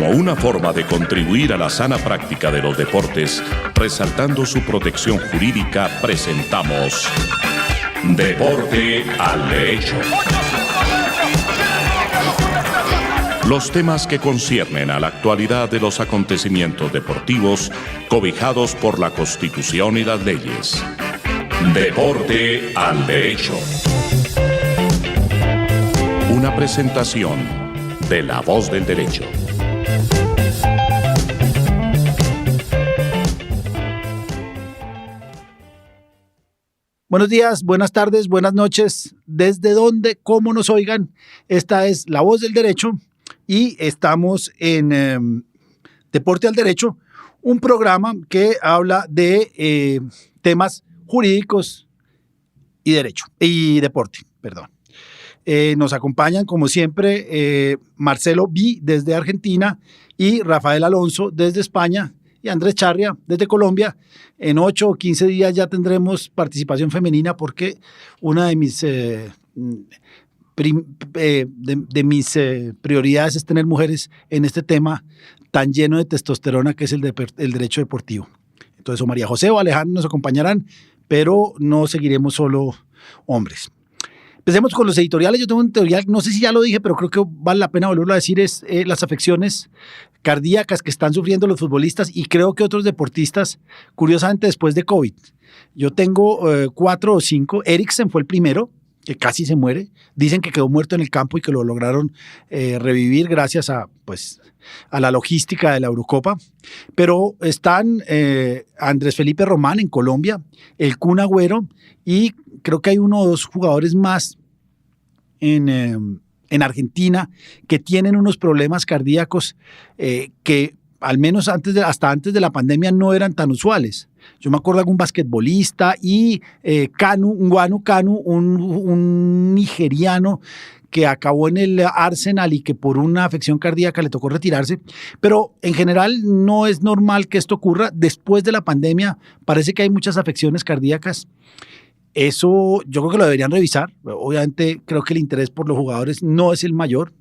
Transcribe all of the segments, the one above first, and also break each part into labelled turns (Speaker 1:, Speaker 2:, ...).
Speaker 1: Como una forma de contribuir a la sana práctica de los deportes, resaltando su protección jurídica, presentamos Deporte al Derecho. Los temas que conciernen a la actualidad de los acontecimientos deportivos cobijados por la Constitución y las leyes. Deporte al Derecho. Una presentación de La Voz del Derecho.
Speaker 2: Buenos días, buenas tardes, buenas noches. ¿Desde dónde, cómo nos oigan? Esta es La Voz del Derecho y estamos en Deporte al Derecho, un programa que habla de temas jurídicos y derecho, y deporte, perdón. Nos acompañan, como siempre, Marcelo B. desde Argentina y Rafael Alonso desde España y Andrés Charria desde Colombia. En 8 o 15 días ya tendremos participación femenina porque una de mis, prioridades es tener mujeres en este tema tan lleno de testosterona que es el derecho deportivo. Entonces, o María José o Alejandro nos acompañarán, pero no seguiremos solo hombres. Empecemos con los editoriales. Yo tengo un editorial, no sé si ya lo dije, pero creo que vale la pena volverlo a decir, es las afecciones cardíacas que están sufriendo los futbolistas y creo que otros deportistas, curiosamente después de COVID. Yo tengo 4 o 5. Eriksen fue el primero, que casi se muere. Dicen que quedó muerto en el campo y que lo lograron revivir gracias a la logística de la Eurocopa. Pero están Andrés Felipe Román en Colombia, el Kun Agüero y creo que hay 1 o 2 jugadores más en Argentina que tienen unos problemas cardíacos que al menos hasta antes de la pandemia no eran tan usuales. Yo me acuerdo de algún basquetbolista y Nwanu Kanu, un nigeriano que acabó en el Arsenal y que por una afección cardíaca le tocó retirarse, pero en general no es normal que esto ocurra. Después de la pandemia parece que hay muchas afecciones cardíacas. Eso yo creo que lo deberían revisar. Obviamente creo que el interés por los jugadores no es el mayor,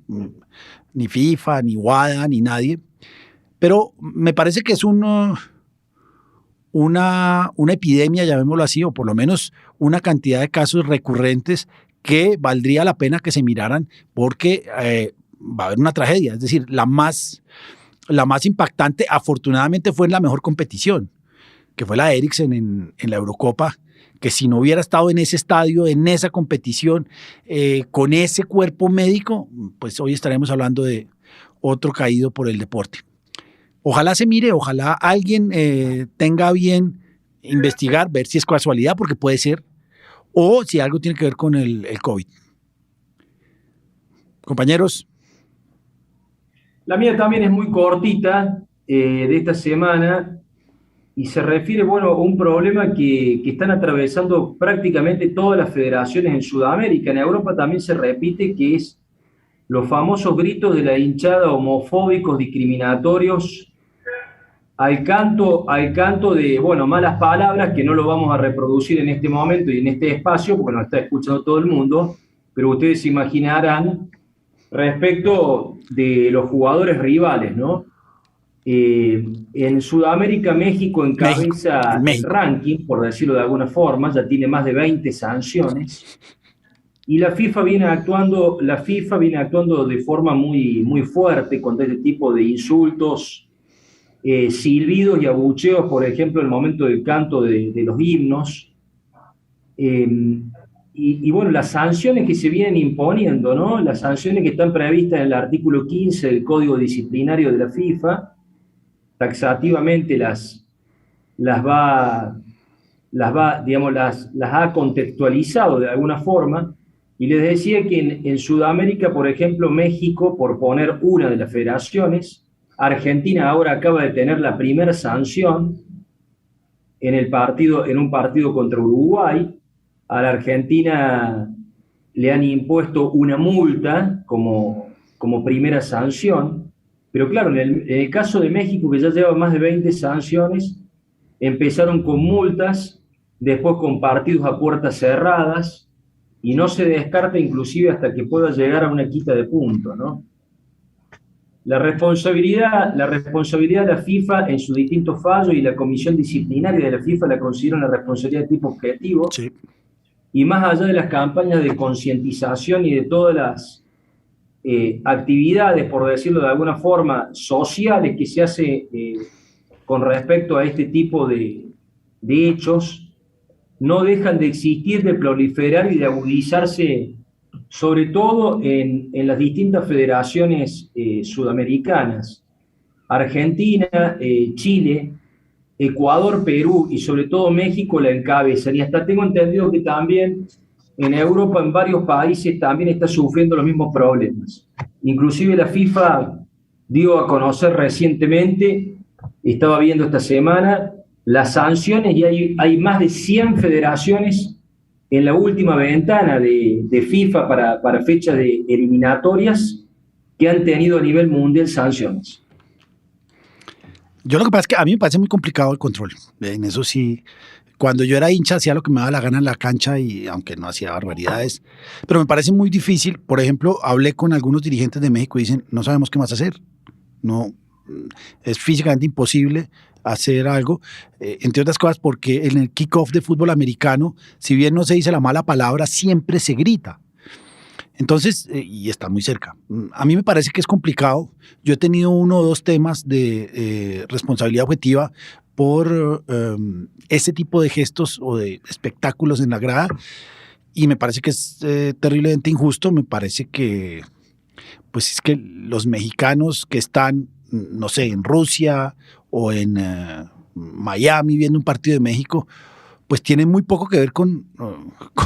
Speaker 2: ni FIFA, ni WADA, ni nadie, pero me parece que es una epidemia, llamémoslo así, o por lo menos una cantidad de casos recurrentes que valdría la pena que se miraran porque va a haber una tragedia. Es decir, la más impactante afortunadamente fue en la mejor competición, que fue la de Eriksen en la Eurocopa, que si no hubiera estado en ese estadio, en esa competición, con ese cuerpo médico, pues hoy estaremos hablando de otro caído por el deporte. Ojalá se mire, ojalá alguien tenga bien investigar, ver si es casualidad, porque puede ser, o si algo tiene que ver con el COVID. Compañeros.
Speaker 3: La mía también es muy cortita, de esta semana, y se refiere, a un problema que están atravesando prácticamente todas las federaciones en Sudamérica. En Europa también se repite, que es los famosos gritos de la hinchada homofóbicos, discriminatorios, al canto de, malas palabras, que no lo vamos a reproducir en este momento y en este espacio, porque nos está escuchando todo el mundo, pero ustedes se imaginarán respecto de los jugadores rivales, ¿no? En Sudamérica, México encabeza el ranking, por decirlo de alguna forma, ya tiene más de 20 sanciones, y la FIFA viene actuando de forma muy, muy fuerte contra este tipo de insultos, silbidos y abucheos, por ejemplo, en el momento del canto de los himnos, las sanciones que se vienen imponiendo, ¿no? Las sanciones que están previstas en el artículo 15 del Código Disciplinario de la FIFA, taxativamente las ha contextualizado de alguna forma, y les decía que en Sudamérica, por ejemplo, México, por poner una de las federaciones, Argentina ahora acaba de tener la primera sanción en un partido contra Uruguay. A la Argentina le han impuesto una multa como primera sanción, pero claro, en el caso de México, que ya lleva más de 20 sanciones, empezaron con multas, después con partidos a puertas cerradas, y no se descarta inclusive hasta que pueda llegar a una quita de puntos, ¿no? la responsabilidad de la FIFA en sus distintos fallos y la comisión disciplinaria de la FIFA la considera una responsabilidad de tipo objetivo.
Speaker 2: Sí.
Speaker 3: Y más allá de las campañas de concientización y de todas las actividades, por decirlo de alguna forma, sociales que se hace con respecto a este tipo de hechos, no dejan de existir, de proliferar y de agudizarse, sobre todo en las distintas federaciones sudamericanas. Argentina, Chile, Ecuador, Perú y sobre todo México la encabezan. Y hasta tengo entendido que también en Europa, en varios países, también está sufriendo los mismos problemas. Inclusive la FIFA dio a conocer recientemente, estaba viendo esta semana, las sanciones, y hay más de 100 federaciones en la última ventana de FIFA para fecha de eliminatorias que han tenido a nivel mundial sanciones.
Speaker 2: Yo lo que pasa es que a mí me parece muy complicado el control. En eso sí, cuando yo era hincha hacía lo que me daba la gana en la cancha, y aunque no hacía barbaridades, pero me parece muy difícil. Por ejemplo, hablé con algunos dirigentes de México y dicen, no sabemos qué más hacer. No, es físicamente imposible hacer algo, entre otras cosas porque en el kickoff de fútbol americano, si bien no se dice la mala palabra, siempre se grita. Entonces, y está muy cerca. A mí me parece que es complicado. Yo he tenido 1 o 2 temas de responsabilidad objetiva por ese tipo de gestos o de espectáculos en la grada, y me parece que es terriblemente injusto. Me parece que, pues es que los mexicanos que están, no sé, en Rusia o en Miami viendo un partido de México, pues tienen muy poco que ver con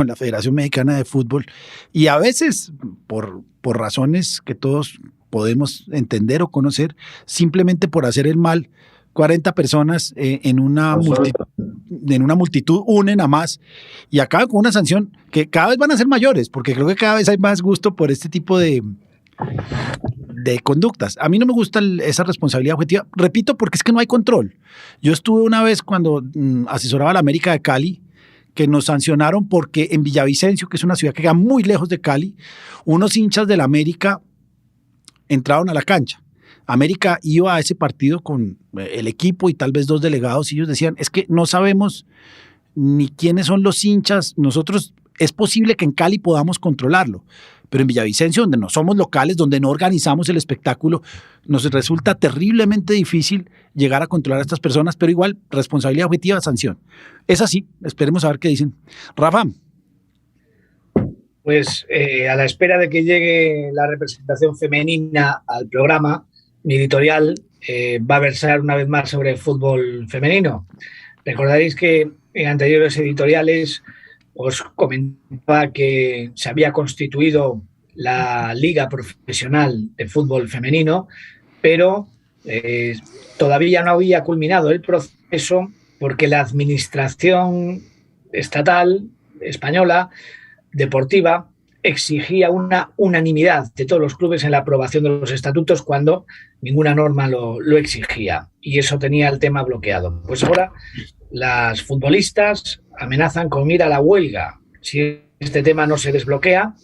Speaker 2: la Federación Mexicana de Fútbol, y a veces por razones que todos podemos entender o conocer, simplemente por hacer el mal, 40 personas en una multitud unen a más y acaban con una sanción que cada vez van a ser mayores, porque creo que cada vez hay más gusto por este tipo de conductas. A mí no me gusta esa responsabilidad objetiva, repito, porque es que no hay control. Yo estuve una vez cuando asesoraba a la América de Cali, que nos sancionaron porque en Villavicencio, que es una ciudad que queda muy lejos de Cali, unos hinchas de la América entraron a la cancha. América iba a ese partido con el equipo y tal vez 2 delegados, y ellos decían, es que no sabemos ni quiénes son los hinchas. Nosotros, es posible que en Cali podamos controlarlo, pero en Villavicencio, donde no somos locales, donde no organizamos el espectáculo, nos resulta terriblemente difícil llegar a controlar a estas personas, pero igual, responsabilidad objetiva, sanción. Es así, esperemos a ver qué dicen. Rafa.
Speaker 4: Pues a la espera de que llegue la representación femenina al programa, mi editorial va a versar una vez más sobre fútbol femenino. Recordaréis que en anteriores editoriales os comentaba que se había constituido la Liga Profesional de Fútbol Femenino, pero todavía no había culminado el proceso porque la administración estatal española deportiva exigía una unanimidad de todos los clubes en la aprobación de los estatutos cuando ninguna norma lo exigía, y eso tenía el tema bloqueado. Pues ahora las futbolistas amenazan con ir a la huelga si este tema no se desbloquea,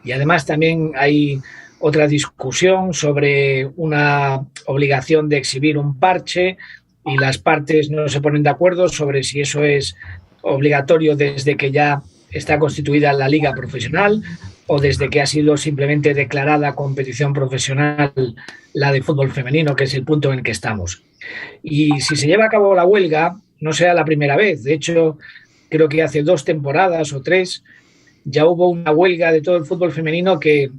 Speaker 4: y además también hay otra discusión sobre una obligación de exhibir un parche, y las partes no se ponen de acuerdo sobre si eso es obligatorio desde que ya está constituida la liga profesional o desde que ha sido simplemente declarada competición profesional la de fútbol femenino, que es el punto en el que estamos. Y si se lleva a cabo la huelga, no será la primera vez. De hecho, creo que hace 2 temporadas o 3 ya hubo una huelga de todo el fútbol femenino que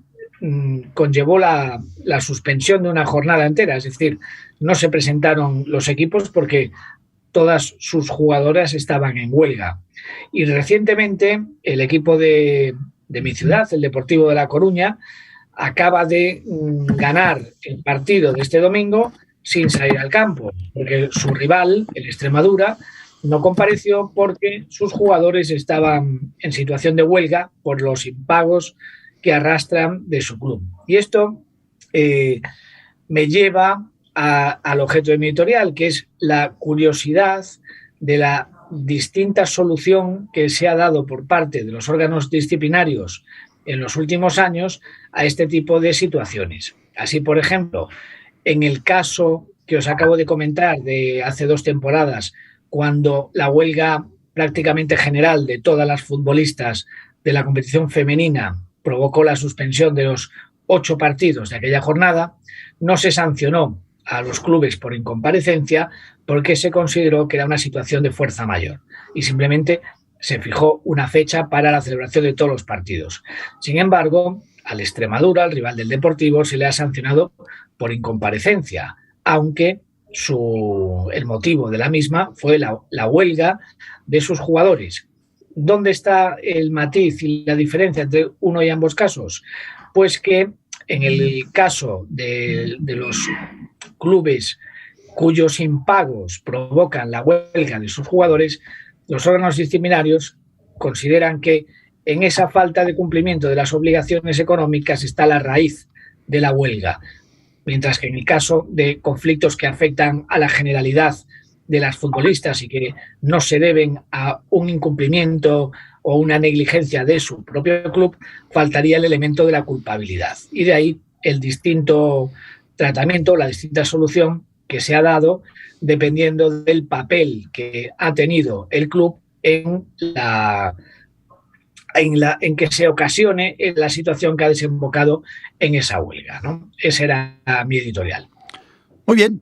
Speaker 4: conllevó la suspensión de una jornada entera. Es decir, no se presentaron los equipos porque todas sus jugadoras estaban en huelga. Y recientemente el equipo de mi ciudad, el Deportivo de La Coruña, acaba de ganar el partido de este domingo sin salir al campo, porque su rival, el Extremadura, no compareció porque sus jugadores estaban en situación de huelga por los impagos que arrastran de su club. Y esto me lleva al objeto de mi editorial, que es la curiosidad de la distinta solución que se ha dado por parte de los órganos disciplinarios en los últimos años a este tipo de situaciones. Así, por ejemplo, En el caso que os acabo de comentar de hace 2 temporadas, cuando la huelga prácticamente general de todas las futbolistas de la competición femenina provocó la suspensión de los 8 partidos de aquella jornada, no se sancionó a los clubes por incomparecencia porque se consideró que era una situación de fuerza mayor y simplemente se fijó una fecha para la celebración de todos los partidos. Sin embargo, al Extremadura, al rival del Deportivo, se le ha sancionado por incomparecencia, aunque el motivo de la misma fue la huelga de sus jugadores. ¿Dónde está el matiz y la diferencia entre uno y ambos casos? Pues que en el caso de los clubes cuyos impagos provocan la huelga de sus jugadores, los órganos disciplinarios consideran que en esa falta de cumplimiento de las obligaciones económicas está la raíz de la huelga, mientras que en el caso de conflictos que afectan a la generalidad de las futbolistas y que no se deben a un incumplimiento o una negligencia de su propio club, faltaría el elemento de la culpabilidad. Y de ahí el distinto tratamiento, la distinta solución que se ha dado dependiendo del papel que ha tenido el club en que se ocasione en la situación que ha desembocado en esa huelga, ¿no? Ese era mi editorial.
Speaker 2: Muy bien,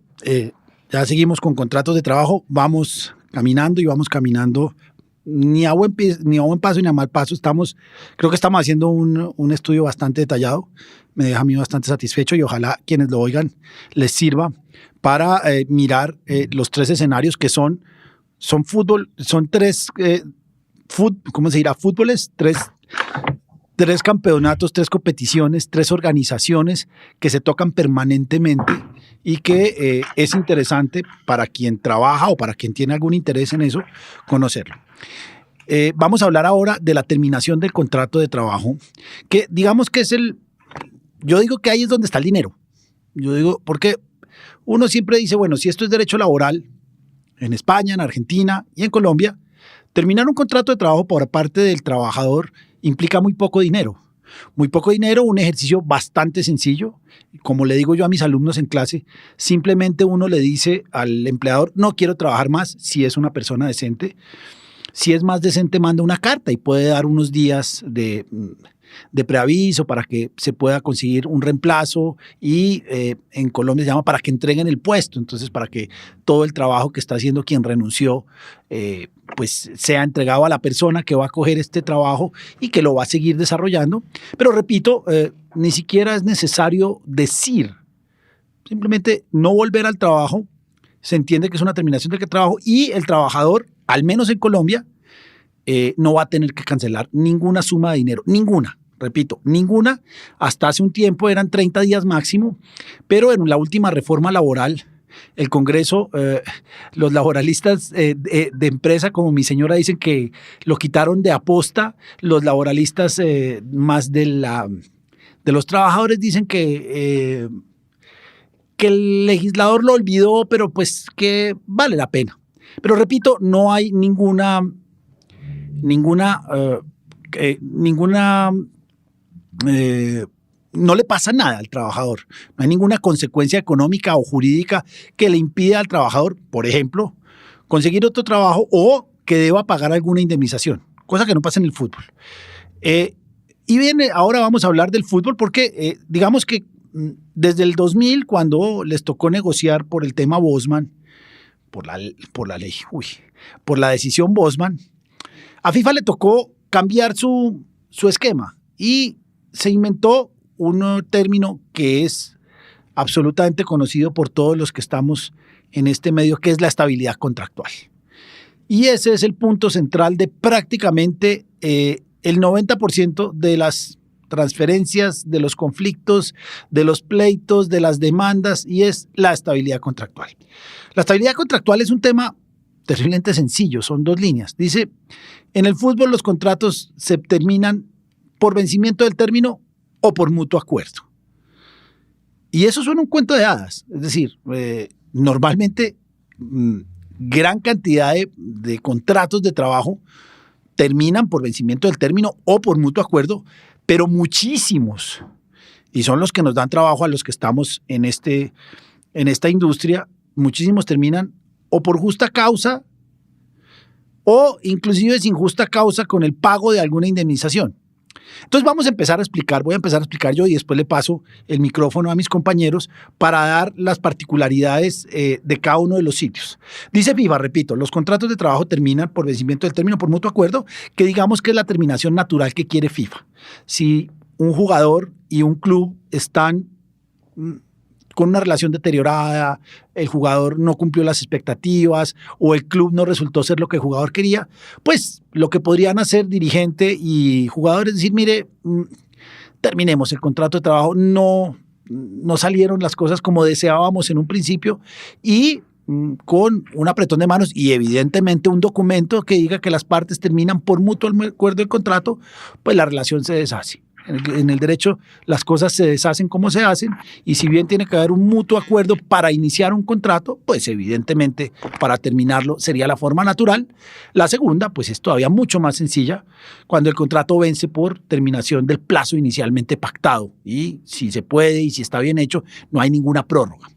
Speaker 2: ya seguimos con contratos de trabajo, vamos caminando ni a buen paso ni a mal paso. Creo que estamos haciendo un estudio bastante detallado, me deja a mí bastante satisfecho y ojalá quienes lo oigan les sirva para mirar los 3 escenarios que son fútbol, son 3, ¿cómo se dirá? Fútboles, 3 campeonatos, 3 competiciones, 3 organizaciones que se tocan permanentemente y que es interesante para quien trabaja o para quien tiene algún interés en eso, conocerlo. Vamos a hablar ahora de la terminación del contrato de trabajo, que digamos que yo digo que ahí es donde está el dinero. Yo digo, porque uno siempre dice, bueno, si esto es derecho laboral, en España, en Argentina y en Colombia, terminar un contrato de trabajo por parte del trabajador implica muy poco dinero. Muy poco dinero, un ejercicio bastante sencillo. Como le digo yo a mis alumnos en clase, simplemente uno le dice al empleador, no quiero trabajar más, si es una persona decente. Si es más decente, manda una carta y puede dar unos días de preaviso para que se pueda conseguir un reemplazo y en Colombia se llama para que entreguen el puesto, entonces para que todo el trabajo que está haciendo quien renunció pues sea entregado a la persona que va a coger este trabajo y que lo va a seguir desarrollando. Pero repito, ni siquiera es necesario decir, simplemente no volver al trabajo, se entiende que es una terminación del trabajo y el trabajador, al menos en Colombia, no va a tener que cancelar ninguna suma de dinero, ninguna. Repito, ninguna. Hasta hace un tiempo eran 30 días máximo, pero en la última reforma laboral, el Congreso, los laboralistas de empresa, como mi señora, dicen que lo quitaron de aposta. Los laboralistas más de los trabajadores dicen que el legislador lo olvidó, pero pues que vale la pena. Pero repito, no hay ninguna no le pasa nada al trabajador. No hay ninguna consecuencia económica o jurídica que le impida al trabajador, por ejemplo, conseguir otro trabajo o que deba pagar alguna indemnización, cosa que no pasa en el fútbol. Y bien, ahora vamos a hablar del fútbol porque digamos que desde el 2000, cuando les tocó negociar por el tema Bosman, por la decisión Bosman, a FIFA le tocó cambiar su esquema y se inventó un término que es absolutamente conocido por todos los que estamos en este medio, que es la estabilidad contractual. Y ese es el punto central de prácticamente el 90% de las transferencias, de los conflictos, de los pleitos, de las demandas, y es la estabilidad contractual. La estabilidad contractual es un tema terriblemente sencillo, son 2 líneas. Dice, en el fútbol los contratos se terminan por vencimiento del término o por mutuo acuerdo. Y eso suena un cuento de hadas, es decir, normalmente gran cantidad de contratos de trabajo terminan por vencimiento del término o por mutuo acuerdo, pero muchísimos, y son los que nos dan trabajo a los que estamos en este en esta industria, muchísimos terminan o por justa causa o inclusive sin justa causa con el pago de alguna indemnización. Entonces voy a empezar a explicar yo y después le paso el micrófono a mis compañeros para dar las particularidades de cada uno de los sitios. Dice FIFA, repito, los contratos de trabajo terminan por vencimiento del término por mutuo acuerdo, que digamos que es la terminación natural que quiere FIFA. Si un jugador y un club están con una relación deteriorada, el jugador no cumplió las expectativas o el club no resultó ser lo que el jugador quería, pues lo que podrían hacer dirigente y jugadores es decir, mire, terminemos el contrato de trabajo, no salieron las cosas como deseábamos en un principio y con un apretón de manos y evidentemente un documento que diga que las partes terminan por mutuo acuerdo del contrato, pues la relación se deshace. En el derecho las cosas se deshacen como se hacen y si bien tiene que haber un mutuo acuerdo para iniciar un contrato, pues evidentemente para terminarlo sería la forma natural. La segunda, pues es todavía mucho más sencilla cuando el contrato vence por terminación del plazo inicialmente pactado y si se puede y si está bien hecho, no hay ninguna prórroga.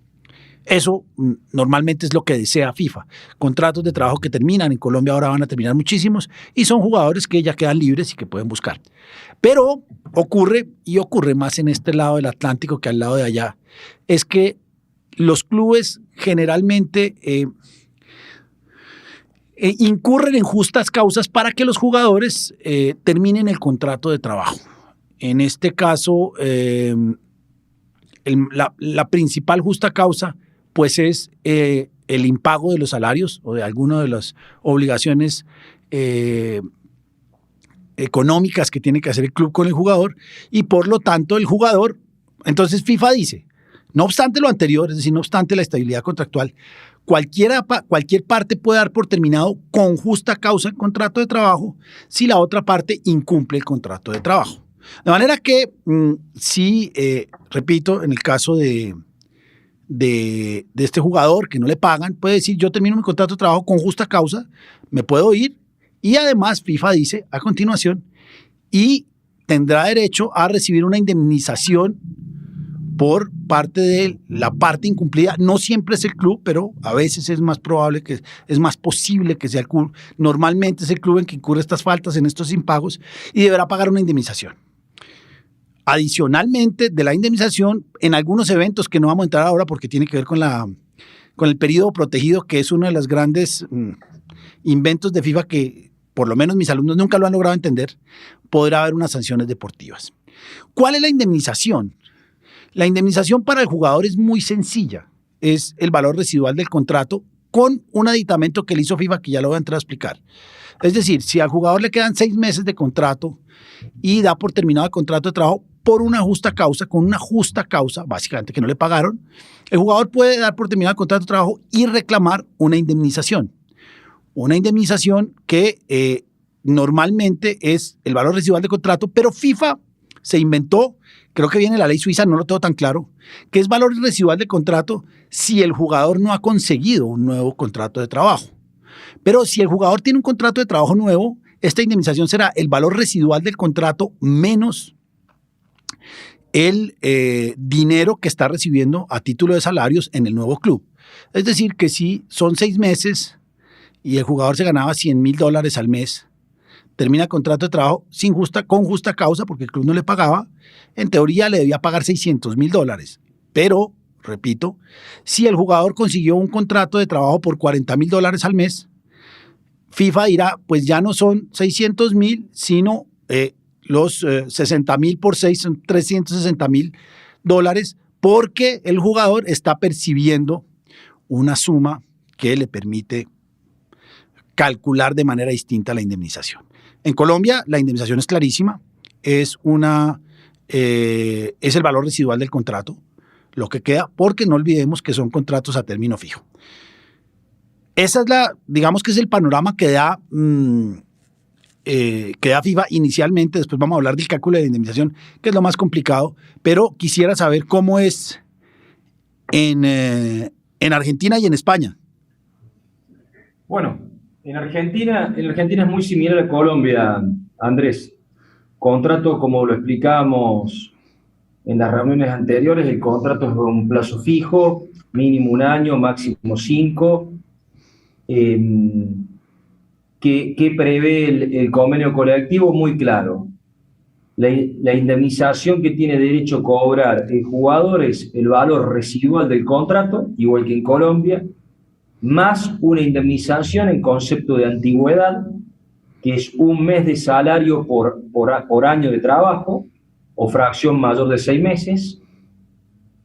Speaker 2: Eso normalmente es lo que desea FIFA. Contratos de trabajo que terminan, en Colombia ahora van a terminar muchísimos y son jugadores que ya quedan libres y que pueden buscar. Pero ocurre más en este lado del Atlántico que al lado de allá, es que los clubes generalmente incurren en justas causas para que los jugadores terminen el contrato de trabajo. En este caso, la principal justa causa pues es el impago de los salarios o de alguna de las obligaciones económicas que tiene que hacer el club con el jugador y por lo tanto el jugador, entonces FIFA dice, no obstante lo anterior, es decir, no obstante la estabilidad contractual, cualquier parte puede dar por terminado con justa causa el contrato de trabajo si la otra parte incumple el contrato de trabajo. De manera que, repito, en el caso de este jugador que no le pagan, puede decir yo termino mi contrato de trabajo con justa causa, me puedo ir y además FIFA dice a continuación y tendrá derecho a recibir una indemnización por parte de la parte incumplida. No siempre es el club, pero a veces es más probable es más posible que sea el club. Normalmente es el club en que incurre estas faltas, en estos impagos y deberá pagar una indemnización. Adicionalmente de la indemnización, en algunos eventos que no vamos a entrar ahora porque tiene que ver con el periodo protegido, que es uno de los grandes inventos de FIFA que por lo menos mis alumnos nunca lo han logrado entender, podrá haber unas sanciones deportivas. ¿Cuál es la indemnización? La indemnización para el jugador es muy sencilla, es el valor residual del contrato con un aditamento que le hizo FIFA que ya lo voy a entrar a explicar. Es decir, si al jugador le quedan 6 meses de contrato y da por terminado el contrato de trabajo por una justa causa, con una justa causa, básicamente que no le pagaron, el jugador puede dar por terminado el contrato de trabajo y reclamar una indemnización. Una indemnización que normalmente es el valor residual del contrato, pero FIFA se inventó, creo que viene la ley suiza, no lo tengo tan claro, que es valor residual del contrato si el jugador no ha conseguido un nuevo contrato de trabajo. Pero si el jugador tiene un contrato de trabajo nuevo, esta indemnización será el valor residual del contrato menos el dinero que está recibiendo a título de salarios en el nuevo club. Es decir, que si son 6 meses y el jugador se ganaba $100,000 al mes, termina el contrato de trabajo con justa causa porque el club no le pagaba, en teoría le debía pagar $600,000. Pero, repito, si el jugador consiguió un contrato de trabajo por $40,000 al mes, FIFA dirá, pues ya no son 600,000, sino los 60,000 por 6 son $360,000 porque el jugador está percibiendo una suma que le permite calcular de manera distinta la indemnización. En Colombia la indemnización es clarísima, es el valor residual del contrato, lo que queda, porque no olvidemos que son contratos a término fijo. Esa es digamos que es el panorama que da FIFA inicialmente. Después vamos a hablar del cálculo de la indemnización, que es lo más complicado, pero quisiera saber cómo es en Argentina y en España.
Speaker 3: Bueno, en Argentina es muy similar a Colombia, Andrés. Contrato, como lo explicábamos en las reuniones anteriores, el contrato es un plazo fijo, mínimo 1 año, máximo 5, que prevé el convenio colectivo muy claro. La indemnización que tiene derecho a cobrar el jugador es el valor residual del contrato, igual que en Colombia, más una indemnización en concepto de antigüedad, que es 1 mes de salario por año de trabajo, o fracción mayor de 6 meses,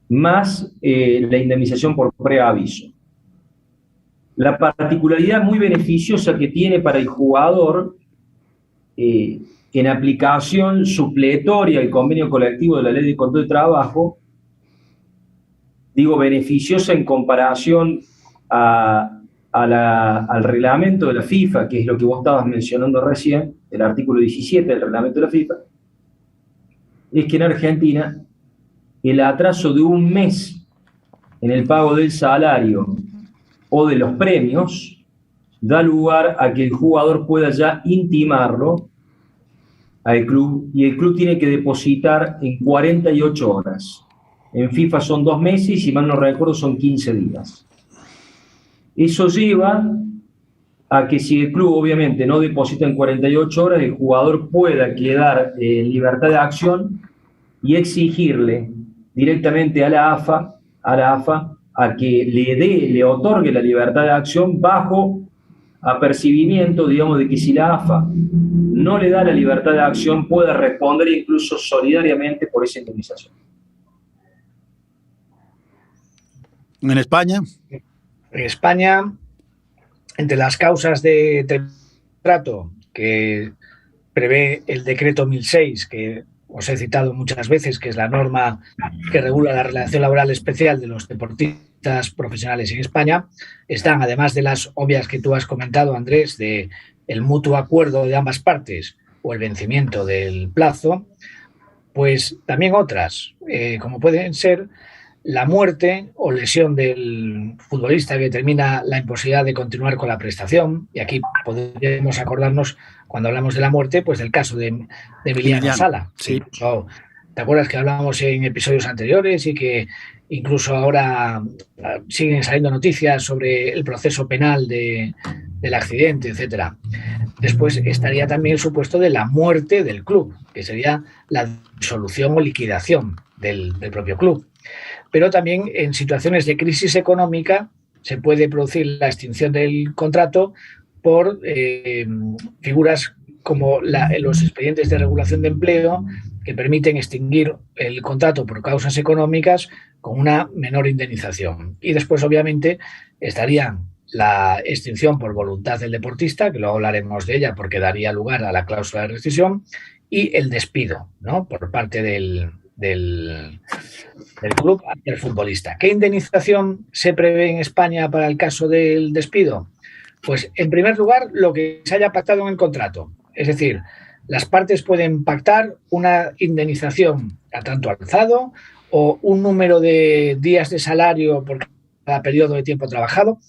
Speaker 3: más la indemnización por preaviso. La particularidad muy beneficiosa que tiene para el jugador, en aplicación supletoria al convenio colectivo de la Ley de Control de Trabajo, digo beneficiosa en comparación al reglamento de la FIFA, que es lo que vos estabas mencionando recién, el artículo 17 del reglamento de la FIFA, es que en Argentina el atraso de 1 mes en el pago del salario o de los premios da lugar a que el jugador pueda ya intimarlo al club, y el club tiene que depositar en 48 horas. En FIFA son 2 meses y si mal no recuerdo son 15 días. Eso lleva a que si el club obviamente no deposita en 48 horas, el jugador pueda quedar en libertad de acción y exigirle directamente a la AFA a que le otorgue la libertad de acción bajo apercibimiento, digamos, de que si la AFA no le da la libertad de acción, pueda responder incluso solidariamente por esa indemnización.
Speaker 2: En España.
Speaker 4: En España, entre las causas de trato que prevé el decreto 1006, que os he citado muchas veces, que es la norma que regula la relación laboral especial de los deportistas profesionales en España, están, además de las obvias que tú has comentado, Andrés, de el mutuo acuerdo de ambas partes o el vencimiento del plazo, pues también otras, como pueden ser la muerte o lesión del futbolista que determina la imposibilidad de continuar con la prestación. Y aquí podemos acordarnos, cuando hablamos de la muerte, pues del caso de Emiliano Sala.
Speaker 2: Sí.
Speaker 4: ¿Te acuerdas que hablábamos en episodios anteriores y que incluso ahora siguen saliendo noticias sobre el proceso penal del accidente, etcétera? Después estaría también el supuesto de la muerte del club, que sería la disolución o liquidación del propio club. Pero también en situaciones de crisis económica se puede producir la extinción del contrato por figuras como los expedientes de regulación de empleo, que permiten extinguir el contrato por causas económicas con una menor indemnización. Y después, obviamente, estaría la extinción por voluntad del deportista, que luego hablaremos de ella porque daría lugar a la cláusula de rescisión, y el despido, ¿no?, por parte del club hacia el futbolista. ¿Qué indemnización se prevé en España para el caso del despido? Pues, en primer lugar, lo que se haya pactado en el contrato. Es decir, las partes pueden pactar una indemnización a tanto alzado o un número de días de salario por cada periodo de tiempo trabajado,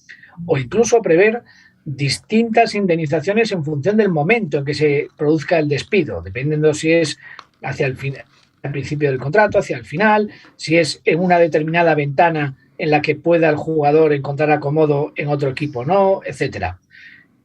Speaker 4: o incluso prever distintas indemnizaciones en función del momento en que se produzca el despido, dependiendo si es hacia el final, al principio del contrato, hacia el final, si es en una determinada ventana en la que pueda el jugador encontrar acomodo en otro equipo o no, etcétera.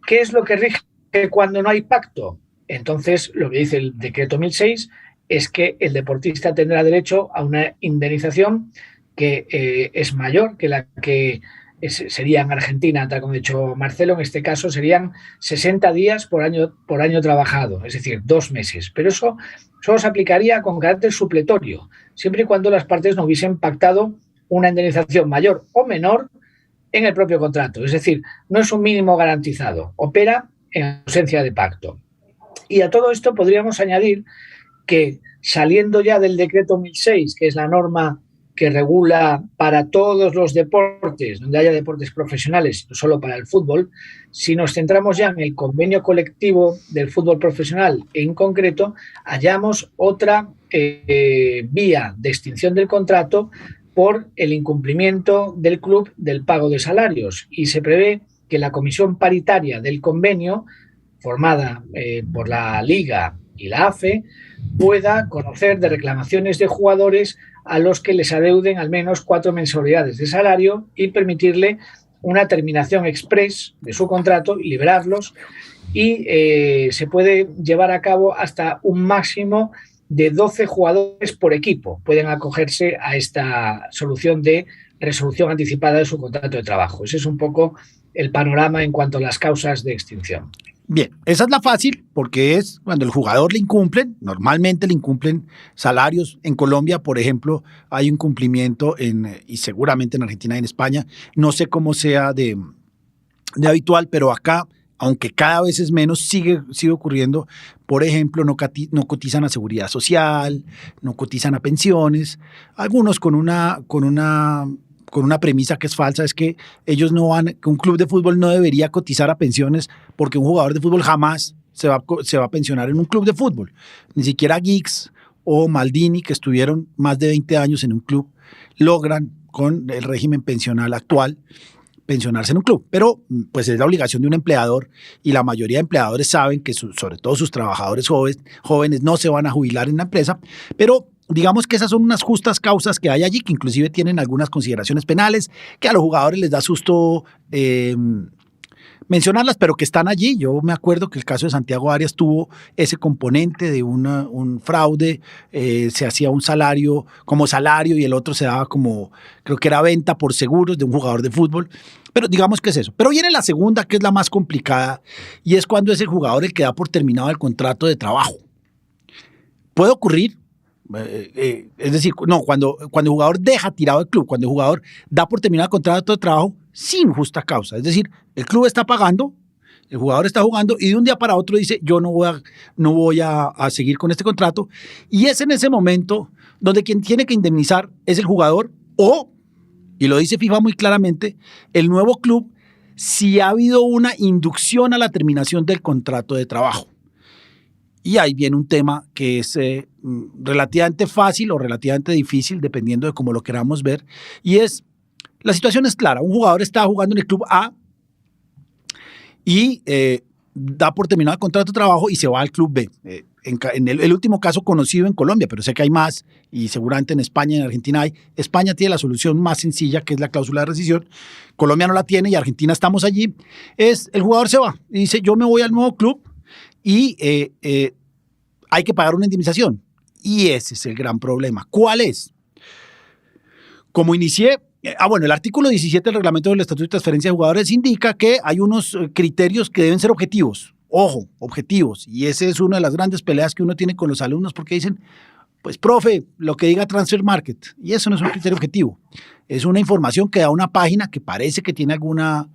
Speaker 4: ¿Qué es lo que rige cuando no hay pacto? Entonces, lo que dice el decreto 1006 es que el deportista tendrá derecho a una indemnización que es mayor que la que sería en Argentina, tal como ha dicho Marcelo. En este caso serían 60 días por año trabajado, es decir, 2 meses. Pero eso solo se aplicaría con carácter supletorio, siempre y cuando las partes no hubiesen pactado una indemnización mayor o menor en el propio contrato. Es decir, no es un mínimo garantizado, opera en ausencia de pacto. Y a todo esto podríamos añadir que, saliendo ya del decreto 1006, que es la norma que regula para todos los deportes, donde haya deportes profesionales, no solo para el fútbol, si nos centramos ya en el convenio colectivo del fútbol profesional en concreto, hallamos otra vía de extinción del contrato por el incumplimiento del club del pago de salarios, y se prevé que la comisión paritaria del convenio, formada por la Liga y la AFE, pueda conocer de reclamaciones de jugadores a los que les adeuden al menos 4 mensualidades de salario y permitirle una terminación express de su contrato y liberarlos, y se puede llevar a cabo hasta un máximo de 12 jugadores por equipo. Pueden acogerse a esta solución de resolución anticipada de su contrato de trabajo. Ese es un poco el panorama en cuanto a las causas de extinción.
Speaker 2: Bien, esa es la fácil, porque es cuando el jugador le incumplen, normalmente le incumplen salarios. En Colombia, por ejemplo, hay un cumplimiento, y seguramente en Argentina y en España, no sé cómo sea de habitual, pero acá, aunque cada vez es menos, sigue ocurriendo. Por ejemplo, no cotizan a seguridad social, no cotizan a pensiones, algunos con una premisa que es falsa, es que que un club de fútbol no debería cotizar a pensiones, porque un jugador de fútbol jamás se va a pensionar en un club de fútbol. Ni siquiera Giggs o Maldini, que estuvieron más de 20 años en un club, logran con el régimen pensional actual pensionarse en un club. Pero pues es la obligación de un empleador, y la mayoría de empleadores saben que sobre todo sus trabajadores jóvenes no se van a jubilar en la empresa, pero digamos que esas son unas justas causas que hay allí, que inclusive tienen algunas consideraciones penales, que a los jugadores les da susto mencionarlas, pero que están allí. Yo me acuerdo que el caso de Santiago Arias tuvo ese componente de un fraude, se hacía un salario como salario y el otro se daba como, creo que era venta por seguros de un jugador de fútbol, pero digamos que es eso. Pero viene la segunda, que es la más complicada, y es cuando es el jugador el que da por terminado el contrato de trabajo. Puede ocurrir, es decir, no, cuando el jugador deja tirado el club, cuando el jugador da por terminado el contrato de trabajo sin justa causa. Es decir, el club está pagando, el jugador está jugando y de un día para otro dice, yo no voy a seguir con este contrato. Y es en ese momento donde quien tiene que indemnizar es el jugador o, y lo dice FIFA muy claramente, el nuevo club, si ha habido una inducción a la terminación del contrato de trabajo. Y ahí viene un tema que es relativamente fácil o relativamente difícil, dependiendo de cómo lo queramos ver, y es, la situación es clara. Un jugador está jugando en el club A y da por terminado el contrato de trabajo y se va al club B. En el último caso conocido en Colombia, pero sé que hay más, y seguramente en España y en Argentina hay. España tiene la solución más sencilla, que es la cláusula de rescisión. Colombia no la tiene y Argentina estamos allí. Es, el jugador se va y dice, yo me voy al nuevo club y hay que pagar una indemnización. Y ese es el gran problema. ¿Cuál es? Como inicié, el artículo 17 del reglamento del Estatuto de Transferencia de Jugadores indica que hay unos criterios que deben ser objetivos. Ojo, objetivos. Y esa es una de las grandes peleas que uno tiene con los alumnos, porque dicen, pues profe, lo que diga Transfer Market. Y eso no es un criterio objetivo. Es una información que da una página que parece que tiene alguna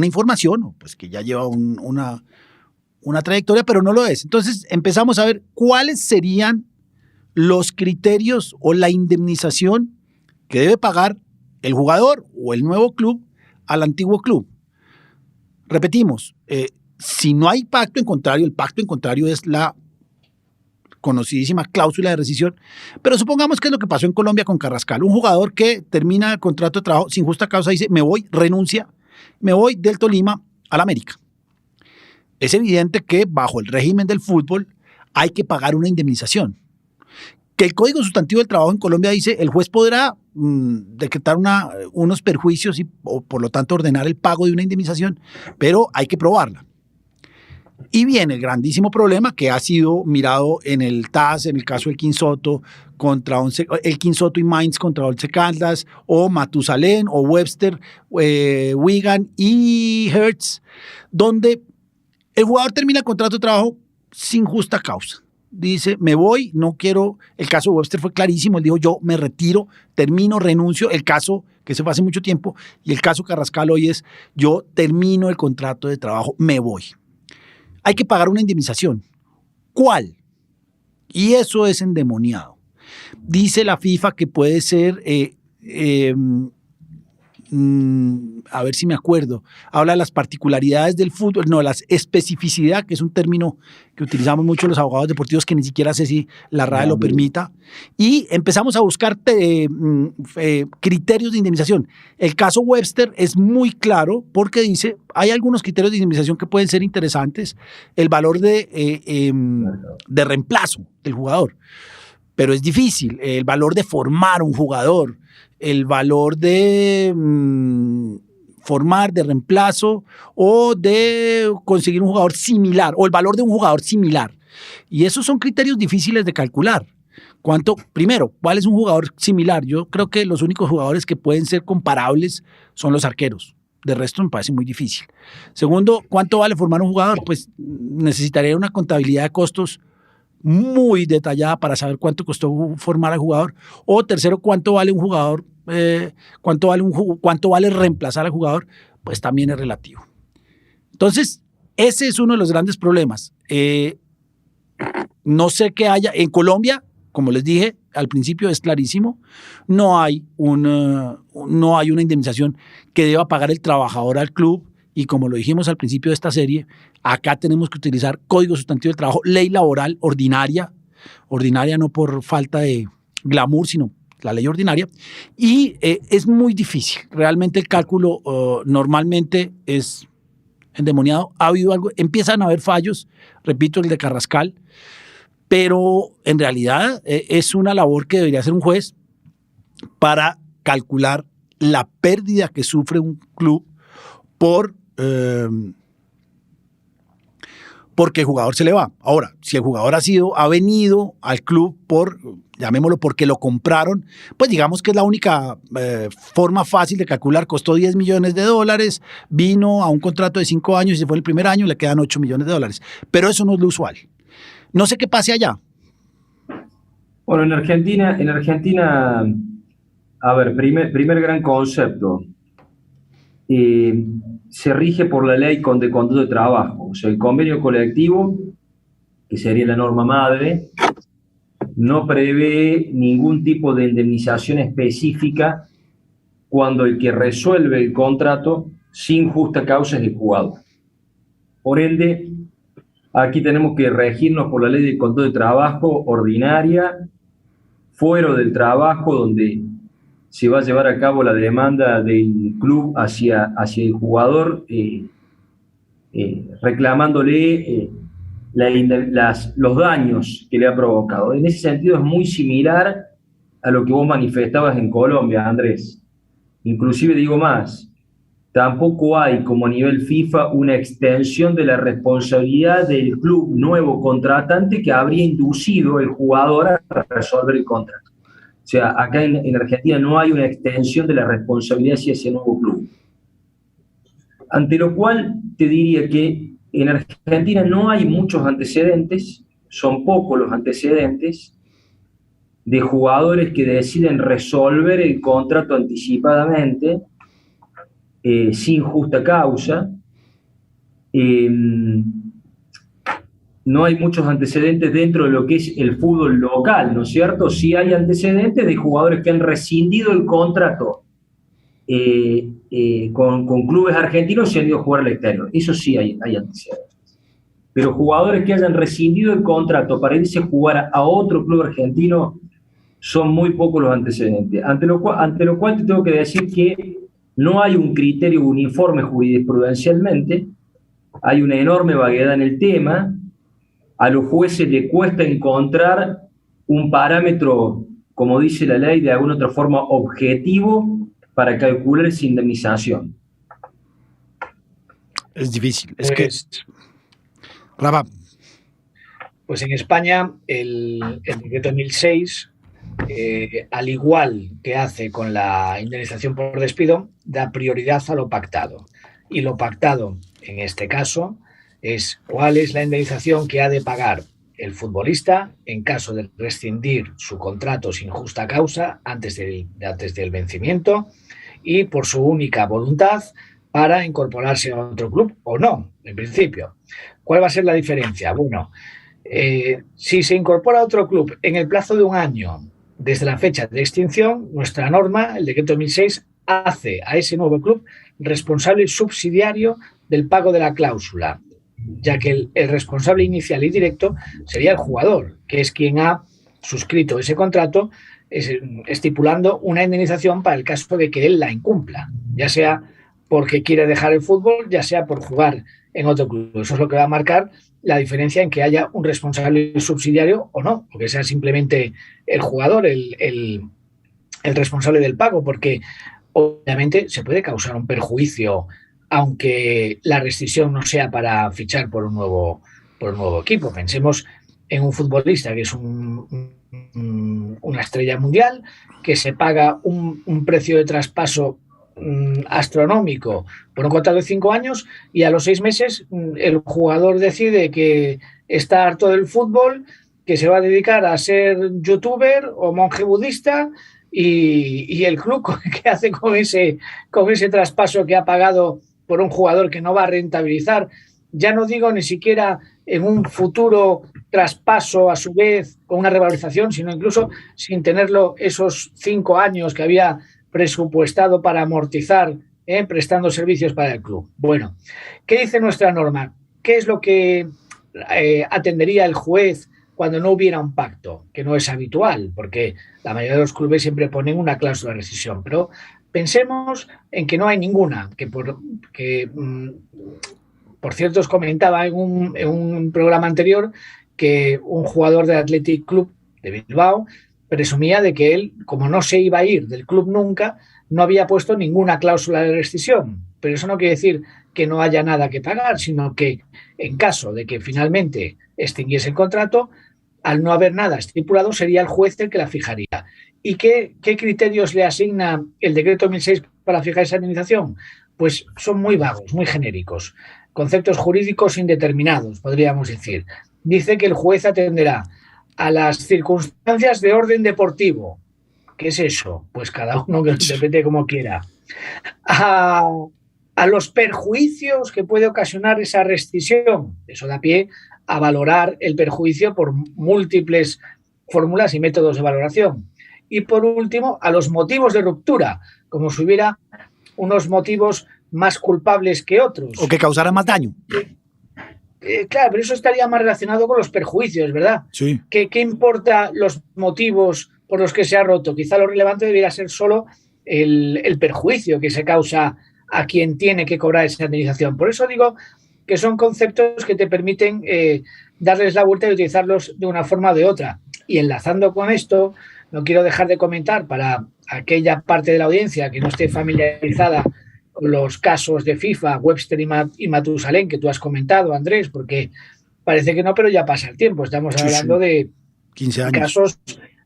Speaker 2: información, pues que ya lleva una trayectoria, pero no lo es. Entonces empezamos a ver cuáles serían los criterios o la indemnización que debe pagar el jugador o el nuevo club al antiguo club. Repetimos, si no hay pacto en contrario, el pacto en contrario es la conocidísima cláusula de rescisión, pero supongamos que es lo que pasó en Colombia con Carrascal, un jugador que termina el contrato de trabajo sin justa causa, dice, me voy, renuncia, me voy del Tolima al América. Es evidente que bajo el régimen del fútbol hay que pagar una indemnización. Que el Código Sustantivo del Trabajo en Colombia dice el juez podrá decretar unos perjuicios o por lo tanto ordenar el pago de una indemnización, pero hay que probarla. Y viene el grandísimo problema que ha sido mirado en el TAS, en el caso del Quinsoto, el Quinsoto y Mainz contra Once Caldas, o Matusalén, o Webster, Wigan y Hertz, donde el jugador termina el contrato de trabajo sin justa causa. Dice, me voy, no quiero. El caso de Webster fue clarísimo, él dijo, yo me retiro, termino, renuncio. El caso que se fue hace mucho tiempo, y el caso Carrascal hoy es, yo termino el contrato de trabajo, me voy. Hay que pagar una indemnización. ¿Cuál? Y eso es endemoniado. Dice la FIFA que puede ser a ver si me acuerdo, habla de las particularidades del fútbol, no, las especificidad, que es un término que utilizamos mucho los abogados deportivos, que ni siquiera sé si la RAE lo permita, y empezamos a buscar criterios de indemnización. El caso Webster es muy claro porque dice, hay algunos criterios de indemnización que pueden ser interesantes, el valor de reemplazo del jugador, pero es difícil, el valor de formar un jugador, el valor de formar, de reemplazo o de conseguir un jugador similar o el valor de un jugador similar. Y esos son criterios difíciles de calcular. Primero, ¿cuál es un jugador similar? Yo creo que los únicos jugadores que pueden ser comparables son los arqueros. De resto me parece muy difícil. Segundo, ¿cuánto vale formar un jugador? Pues necesitaría una contabilidad de costos muy detallada para saber cuánto costó formar al jugador. O tercero, cuánto vale un jugador, cuánto vale reemplazar al jugador, pues también es relativo. Entonces, ese es uno de los grandes problemas. No sé qué haya en Colombia, como les dije al principio, es clarísimo, no hay una indemnización que deba pagar el trabajador al club. Y como lo dijimos al principio de esta serie, acá tenemos que utilizar Código Sustantivo del Trabajo, ley laboral ordinaria no por falta de glamour, sino la ley ordinaria, y es muy difícil. Realmente el cálculo normalmente es endemoniado. Ha habido algo, empiezan a haber fallos, repito, el de Carrascal, pero en realidad es una labor que debería hacer un juez para calcular la pérdida que sufre un club porque el jugador se le va. Ahora, si el jugador ha venido al club llamémoslo porque lo compraron, pues digamos que es la única forma fácil de calcular. Costó $10 millones, vino a un contrato de 5 años y se fue el primer año, le quedan $8 millones. Pero eso no es lo usual. No sé qué pase allá.
Speaker 3: Bueno, en Argentina, a ver, primer gran concepto. Se rige por la ley de contrato de trabajo. O sea, el convenio colectivo, que sería la norma madre, no prevé ningún tipo de indemnización específica cuando el que resuelve el contrato sin justa causa es el jugador. Por ende, aquí tenemos que regirnos por la ley de contrato de trabajo ordinaria, fuero del trabajo, donde se va a llevar a cabo la demanda del club hacia el jugador, reclamándole los daños que le ha provocado. En ese sentido es muy similar a lo que vos manifestabas en Colombia, Andrés. Inclusive digo más, tampoco hay como a nivel FIFA una extensión de la responsabilidad del club nuevo contratante que habría inducido el jugador a resolver el contrato. O sea, acá en Argentina no hay una extensión de la responsabilidad hacia ese nuevo club. Ante lo cual te diría que en Argentina no hay muchos antecedentes, son pocos los antecedentes de jugadores que deciden resolver el contrato anticipadamente, sin justa causa. No hay muchos antecedentes dentro de lo que es el fútbol local, ¿no es cierto? Sí hay antecedentes de jugadores que han rescindido el contrato con clubes argentinos y han ido a jugar al exterior. Eso sí hay antecedentes. Pero jugadores que hayan rescindido el contrato para irse a jugar a otro club argentino son muy pocos los antecedentes. Ante lo cual te tengo que decir que no hay un criterio uniforme jurisprudencialmente, hay una enorme vaguedad en el tema. A los jueces les cuesta encontrar un parámetro, como dice la ley, de alguna otra forma objetivo para calcular esa indemnización.
Speaker 2: Es difícil. Rafa.
Speaker 4: Pues en España el decreto 1006, al igual que hace con la indemnización por despido, da prioridad a lo pactado. Y lo pactado, en este caso, es cuál es la indemnización que ha de pagar el futbolista en caso de rescindir su contrato sin justa causa antes del vencimiento y por su única voluntad para incorporarse a otro club o no, en principio. ¿Cuál va a ser la diferencia? Bueno, si se incorpora a otro club en el plazo de un año desde la fecha de extinción, nuestra norma, el decreto 1006, hace a ese nuevo club responsable subsidiario del pago de la cláusula, ya que el responsable inicial y directo sería el jugador, que es quien ha suscrito ese contrato estipulando una indemnización para el caso de que él la incumpla, ya sea porque quiere dejar el fútbol, ya sea por jugar en otro club. Eso es lo que va a marcar la diferencia en que haya un responsable subsidiario o no, o que sea simplemente el jugador el responsable del pago, porque obviamente se puede causar un perjuicio aunque la rescisión no sea para fichar por un nuevo equipo. Pensemos en un futbolista que es una estrella mundial, que se paga un precio de traspaso astronómico por un contrato de 5 años y a los 6 meses el jugador decide que está harto del fútbol, que se va a dedicar a ser youtuber o monje budista y el club, ¿qué hace con ese traspaso que ha pagado por un jugador que no va a rentabilizar? Ya no digo ni siquiera en un futuro traspaso a su vez con una revalorización, sino incluso sin tenerlo esos 5 años que había presupuestado para amortizar, prestando servicios para el club. Bueno, ¿qué dice nuestra norma? ¿Qué es lo que atendería el juez cuando no hubiera un pacto? Que no es habitual, porque la mayoría de los clubes siempre ponen una cláusula de rescisión, pero pensemos en que no hay ninguna, por cierto, os comentaba en un programa anterior que un jugador del Athletic Club de Bilbao presumía de que él, como no se iba a ir del club nunca, no había puesto ninguna cláusula de rescisión. Pero eso no quiere decir que no haya nada que pagar, sino que en caso de que finalmente extinguiese el contrato, al no haber nada estipulado, sería el juez el que la fijaría. ¿Y qué criterios le asigna el decreto 1006 para fijar esa indemnización? Pues son muy vagos, muy genéricos. Conceptos jurídicos indeterminados, podríamos decir. Dice que el juez atenderá a las circunstancias de orden deportivo. ¿Qué es eso? Pues cada uno que lo interprete como quiera. A los perjuicios que puede ocasionar esa rescisión. Eso da pie a valorar el perjuicio por múltiples fórmulas y métodos de valoración. Y por último, a los motivos de ruptura, como si hubiera unos motivos más culpables que otros.
Speaker 2: O que causara más daño.
Speaker 4: Claro, pero eso estaría más relacionado con los perjuicios, ¿verdad?
Speaker 2: Sí.
Speaker 4: ¿Qué importa los motivos por los que se ha roto? Quizá lo relevante debería ser solo el perjuicio que se causa a quien tiene que cobrar esa indemnización. Por eso digo que son conceptos que te permiten darles la vuelta y utilizarlos de una forma o de otra. Y enlazando con esto, no quiero dejar de comentar para aquella parte de la audiencia que no esté familiarizada con los casos de FIFA, Webster y Matusalén, que tú has comentado, Andrés, porque parece que no, pero ya pasa el tiempo. Estamos hablando de
Speaker 2: 15 años.
Speaker 4: Casos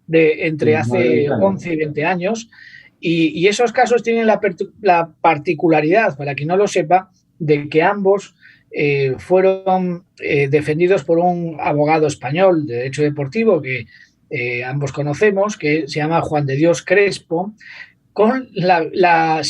Speaker 4: de entre hace 11 y 20 años. Y esos casos tienen la particularidad, para quien no lo sepa, de que ambos fueron defendidos por un abogado español de derecho deportivo que ambos conocemos, que se llama Juan de Dios Crespo, con la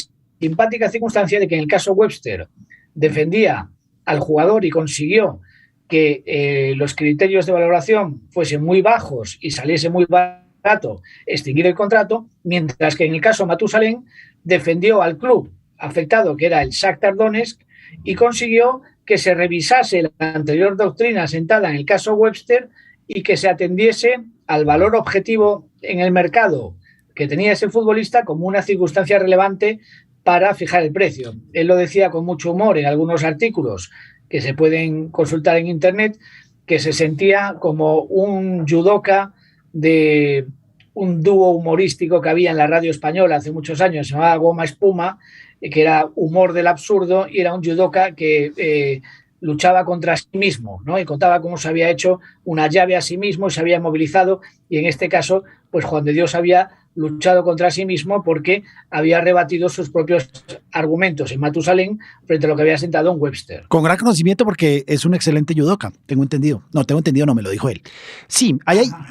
Speaker 4: simpática circunstancia de que en el caso Webster defendía al jugador y consiguió que los criterios de valoración fuesen muy bajos y saliese muy barato extinguir el contrato, mientras que en el caso Matusalén defendió al club afectado, que era el Shakhtar Donetsk, y consiguió que se revisase la anterior doctrina sentada en el caso Webster y que se atendiese al valor objetivo en el mercado que tenía ese futbolista como una circunstancia relevante para fijar el precio. Él lo decía con mucho humor en algunos artículos que se pueden consultar en internet, que se sentía como un judoka de un dúo humorístico que había en la radio española hace muchos años, se llamaba Goma Espuma, que era humor del absurdo, y era un judoka que luchaba contra sí mismo, ¿no? Y contaba cómo se había hecho una llave a sí mismo y se había movilizado, y en este caso, pues Juan de Dios había luchado contra sí mismo porque había rebatido sus propios argumentos en Matusalén frente a lo que había sentado en Webster.
Speaker 2: Con gran conocimiento, porque es un excelente judoka, tengo entendido. No, me lo dijo él. Sí,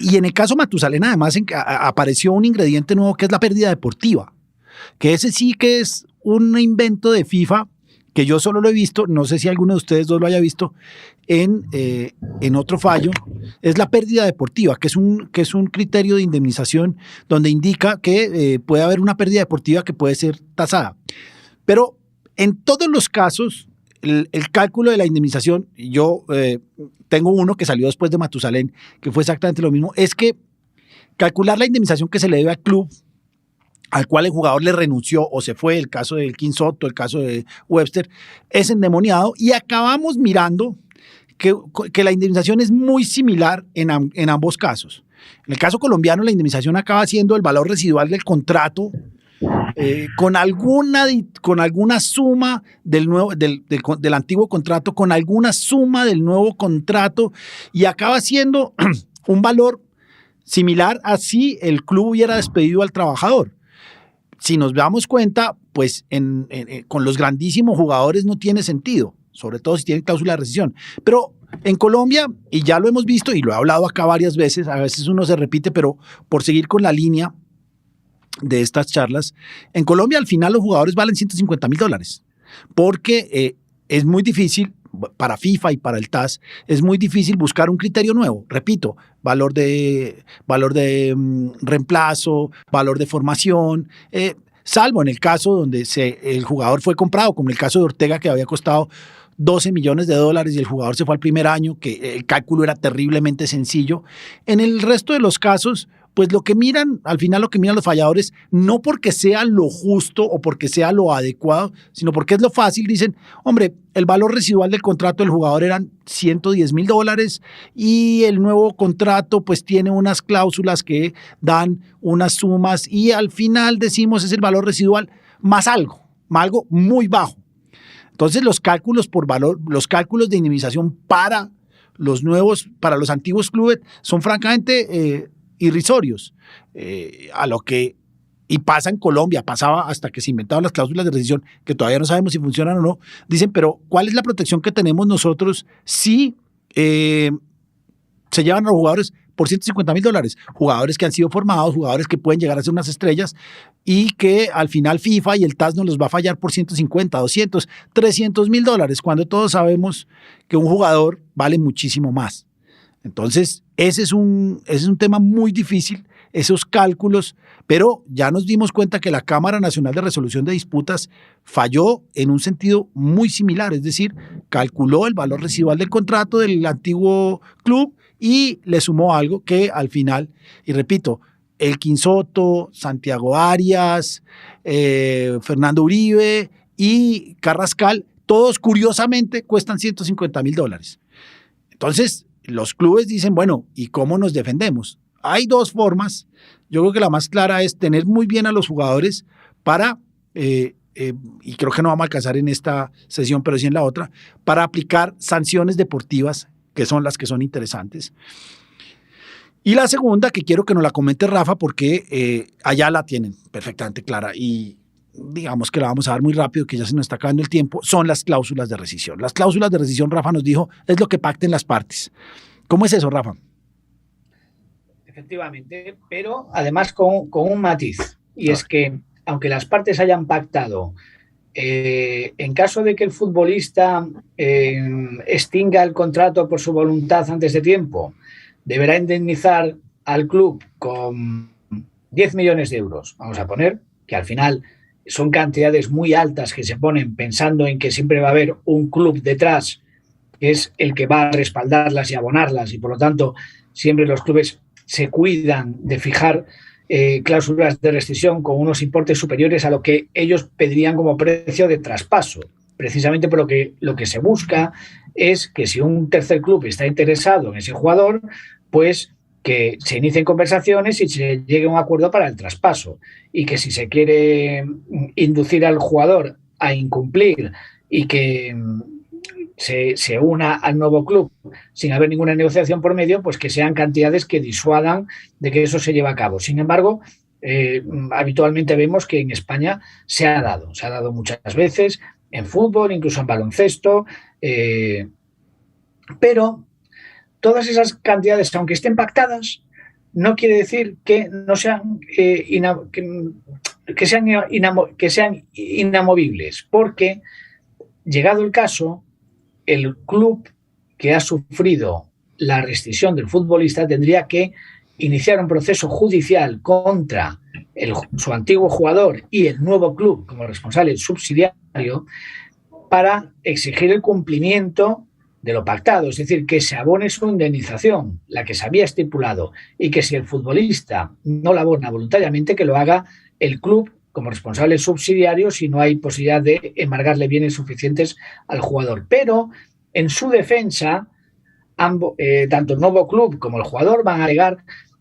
Speaker 2: y en el caso Matusalén además apareció un ingrediente nuevo que es la pérdida deportiva, que ese sí que es un invento de FIFA que yo solo lo he visto, no sé si alguno de ustedes dos lo haya visto, en otro fallo, es la pérdida deportiva, que es un criterio de indemnización donde indica que puede haber una pérdida deportiva que puede ser tasada. Pero en todos los casos, el cálculo de la indemnización, yo tengo uno que salió después de Matusalén, que fue exactamente lo mismo, es que calcular la indemnización que se le debe al club al cual el jugador le renunció o se fue, el caso del King Soto, el caso de Webster, es endemoniado, y acabamos mirando que la indemnización es muy similar en ambos casos. En el caso colombiano, la indemnización acaba siendo el valor residual del contrato con alguna suma del antiguo contrato, con alguna suma del nuevo contrato, y acaba siendo un valor similar a si el club hubiera despedido al trabajador. Si nos damos cuenta, pues con los grandísimos jugadores no tiene sentido, sobre todo si tienen cláusula de rescisión. Pero en Colombia, y ya lo hemos visto y lo he hablado acá varias veces, a veces uno se repite, pero por seguir con la línea de estas charlas, en Colombia al final los jugadores valen $150,000, porque es muy difícil, para FIFA y para el TAS, es muy difícil buscar un criterio nuevo. Repito, valor de reemplazo, valor de formación, salvo en el caso donde el jugador fue comprado, como en el caso de Ortega, que había costado $12 millones y el jugador se fue al primer año, que el cálculo era terriblemente sencillo. En el resto de los casos, pues al final lo que miran los falladores, no porque sea lo justo o porque sea lo adecuado, sino porque es lo fácil. Dicen, hombre, el valor residual del contrato del jugador eran $110,000 y el nuevo contrato pues tiene unas cláusulas que dan unas sumas, y al final decimos es el valor residual más algo muy bajo. Entonces los cálculos los cálculos de indemnización para los antiguos clubes son francamente irrisorios, y pasa en Colombia, pasaba hasta que se inventaron las cláusulas de rescisión, que todavía no sabemos si funcionan o no. Dicen, pero ¿cuál es la protección que tenemos nosotros si se llevan a los jugadores por $150,000? Jugadores que han sido formados, jugadores que pueden llegar a ser unas estrellas, y que al final FIFA y el TAS nos los va a fallar por 150, 200, $300,000, cuando todos sabemos que un jugador vale muchísimo más. Entonces, ese es un tema muy difícil, esos cálculos, pero ya nos dimos cuenta que la Cámara Nacional de Resolución de Disputas falló en un sentido muy similar, es decir, calculó el valor residual del contrato del antiguo club y le sumó algo que al final, y repito, el King Soto, Santiago Arias, Fernando Uribe y Carrascal, todos curiosamente cuestan $150,000. Entonces, los clubes dicen, bueno, ¿y cómo nos defendemos? Hay dos formas. Yo creo que la más clara es tener muy bien a los jugadores para, y creo que no vamos a alcanzar en esta sesión, pero sí en la otra, para aplicar sanciones deportivas, que son las que son interesantes. Y la segunda, que quiero que nos la comente Rafa, porque allá la tienen perfectamente clara y digamos que la vamos a dar muy rápido, que ya se nos está acabando el tiempo, son las cláusulas de rescisión. Las cláusulas de rescisión, Rafa nos dijo, es lo que pacten las partes. ¿Cómo es eso, Rafa?
Speaker 4: Efectivamente, pero además con un matiz, y es que aunque las partes hayan pactado, en caso de que el futbolista extinga el contrato por su voluntad antes de tiempo, deberá indemnizar al club con 10 millones de euros. Vamos a poner que al final son cantidades muy altas que se ponen pensando en que siempre va a haber un club detrás que es el que va a respaldarlas y abonarlas, y por lo tanto siempre los clubes se cuidan de fijar cláusulas de rescisión con unos importes superiores a lo que ellos pedirían como precio de traspaso. Precisamente por lo que se busca es que si un tercer club está interesado en ese jugador, pues que se inicien conversaciones y se llegue a un acuerdo para el traspaso, y que si se quiere inducir al jugador a incumplir y que se una al nuevo club sin haber ninguna negociación por medio, pues que sean cantidades que disuadan de que eso se lleve a cabo. Sin embargo, habitualmente vemos que en España se ha dado muchas veces, en fútbol, incluso en baloncesto, pero todas esas cantidades, aunque estén pactadas, no quiere decir que no sean que sean inamovibles, porque llegado el caso, el club que ha sufrido la rescisión del futbolista tendría que iniciar un proceso judicial contra su antiguo jugador y el nuevo club como responsable subsidiario para exigir el cumplimiento de lo pactado, es decir, que se abone su indemnización, la que se había estipulado, y que si el futbolista no la abona voluntariamente, que lo haga el club como responsable subsidiario si no hay posibilidad de embargarle bienes suficientes al jugador. Pero en su defensa, tanto el nuevo club como el jugador van a alegar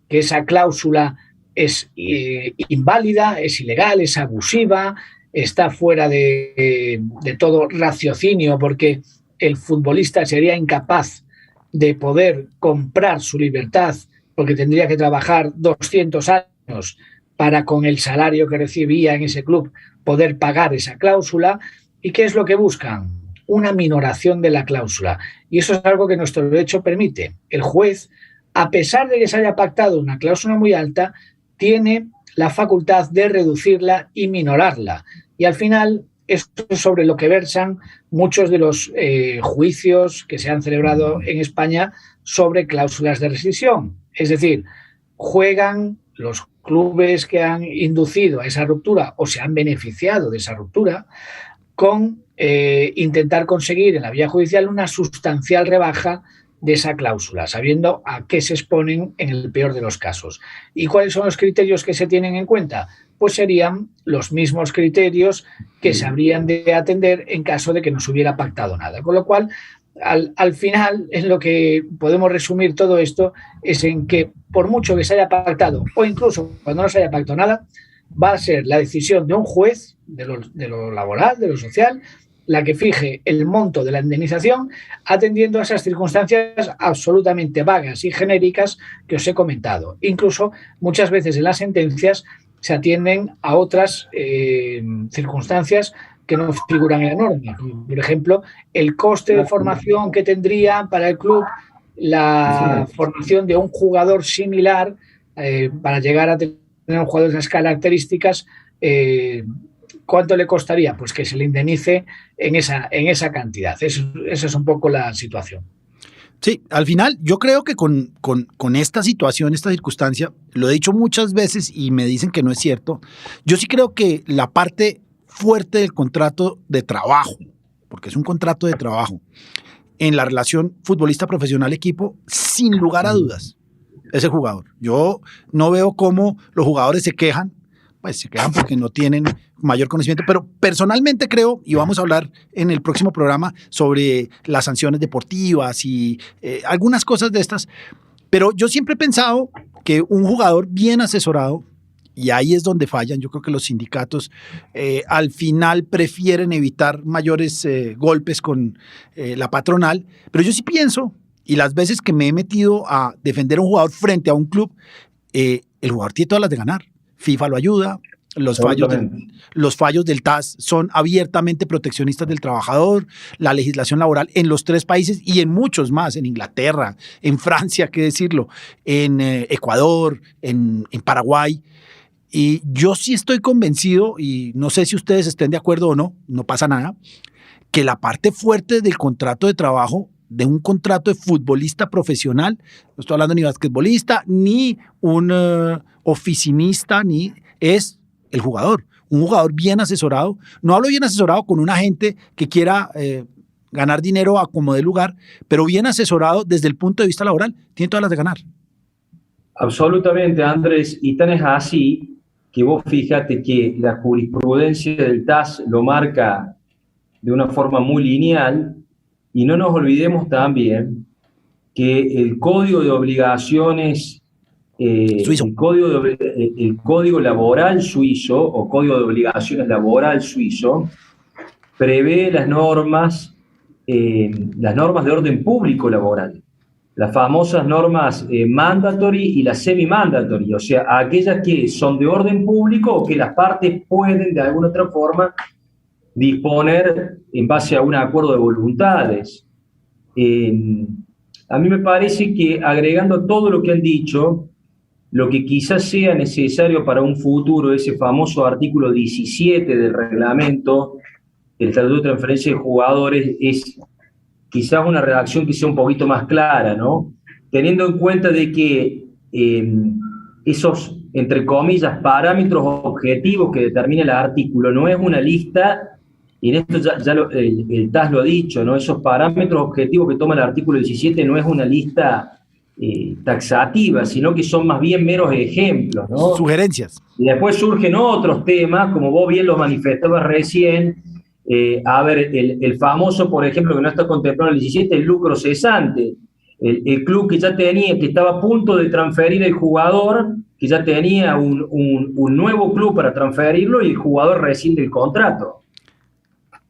Speaker 4: que esa cláusula es inválida, es ilegal, es abusiva, está fuera de todo raciocinio, porque el futbolista sería incapaz de poder comprar su libertad porque tendría que trabajar 200 años para, con el salario que recibía en ese club, poder pagar esa cláusula. ¿Y qué es lo que buscan? Una minoración de la cláusula. Y eso es algo que nuestro derecho permite. El juez, a pesar de que se haya pactado una cláusula muy alta, tiene la facultad de reducirla y minorarla. Y al final, esto es sobre lo que versan muchos de los juicios que se han celebrado en España sobre cláusulas de rescisión. Es decir, juegan los clubes que han inducido a esa ruptura o se han beneficiado de esa ruptura con intentar conseguir en la vía judicial una sustancial rebaja de esa cláusula, sabiendo a qué se exponen en el peor de los casos. ¿Y cuáles son los criterios que se tienen en cuenta? Pues serían los mismos criterios que se habrían de atender en caso de que no se hubiera pactado nada. Con lo cual, al final, en lo que podemos resumir todo esto es en que, por mucho que se haya pactado, o incluso cuando no se haya pactado nada, va a ser la decisión de un juez, de lo laboral, de lo social, la que fije el monto de la indemnización, atendiendo a esas circunstancias absolutamente vagas y genéricas que os he comentado. Incluso muchas veces en las sentencias se atienden a otras circunstancias que no figuran en la norma. Por ejemplo, el coste de formación que tendría para el club la formación de un jugador similar para llegar a tener un jugador de esas características. ¿Cuánto le costaría? Pues que se le indemnice en esa cantidad. Esa es un poco la situación.
Speaker 2: Sí, al final yo creo que con esta situación, esta circunstancia, lo he dicho muchas veces y me dicen que no es cierto, yo sí creo que la parte fuerte del contrato de trabajo, porque es un contrato de trabajo, en la relación futbolista profesional-equipo, sin lugar a dudas, es el jugador. Yo no veo cómo los jugadores se quejan, pues se quedan porque no tienen mayor conocimiento, pero personalmente creo, y vamos a hablar en el próximo programa sobre las sanciones deportivas y algunas cosas de estas, pero yo siempre he pensado que un jugador bien asesorado, y ahí es donde fallan, yo creo que los sindicatos al final prefieren evitar mayores golpes con la patronal, pero yo sí pienso, y las veces que me he metido a defender a un jugador frente a un club, el jugador tiene todas las de ganar. FIFA lo ayuda, los fallos del TAS son abiertamente proteccionistas del trabajador, la legislación laboral en los 3 países y en muchos más, en Inglaterra, en Francia, qué decirlo, en Ecuador, en Paraguay. Y yo sí estoy convencido, y no sé si ustedes estén de acuerdo o no, no pasa nada, que la parte fuerte del contrato de trabajo, de un contrato de futbolista profesional, no estoy hablando ni basquetbolista, ni un oficinista, ni es el jugador. Un jugador bien asesorado, no hablo bien asesorado con un agente que quiera ganar dinero a como dé lugar, pero bien asesorado desde el punto de vista laboral, tiene todas las de ganar.
Speaker 3: Absolutamente, Andrés, y tan es así que vos fíjate que la jurisprudencia del TAS lo marca de una forma muy lineal. Y no nos olvidemos también que el Código de Obligaciones, el Código Laboral Suizo o Código de Obligaciones Laboral Suizo prevé las normas de orden público laboral, las famosas normas mandatory y las semi-mandatory, o sea, aquellas que son de orden público o que las partes pueden de alguna otra forma disponer en base a un acuerdo de voluntades. A mí me parece que agregando todo lo que han dicho, lo que quizás sea necesario para un futuro, ese famoso artículo 17 del reglamento, del Estatuto de Transferencia de Jugadores es quizás una redacción que sea un poquito más clara, ¿no? Teniendo en cuenta de que esos, entre comillas, parámetros objetivos que determina el artículo no es una lista, y en esto el TAS lo ha dicho, ¿no? Esos parámetros objetivos que toma el artículo 17 no es una lista taxativa, sino que son más bien meros ejemplos, ¿no?
Speaker 2: Sugerencias.
Speaker 3: Y después surgen otros temas, como vos bien lo manifestabas recién, a ver, el famoso, por ejemplo, que no está contemplado en el 17, el lucro cesante. El club que ya tenía, que estaba a punto de transferir el jugador, que ya tenía un nuevo club para transferirlo y el jugador rescinde el contrato.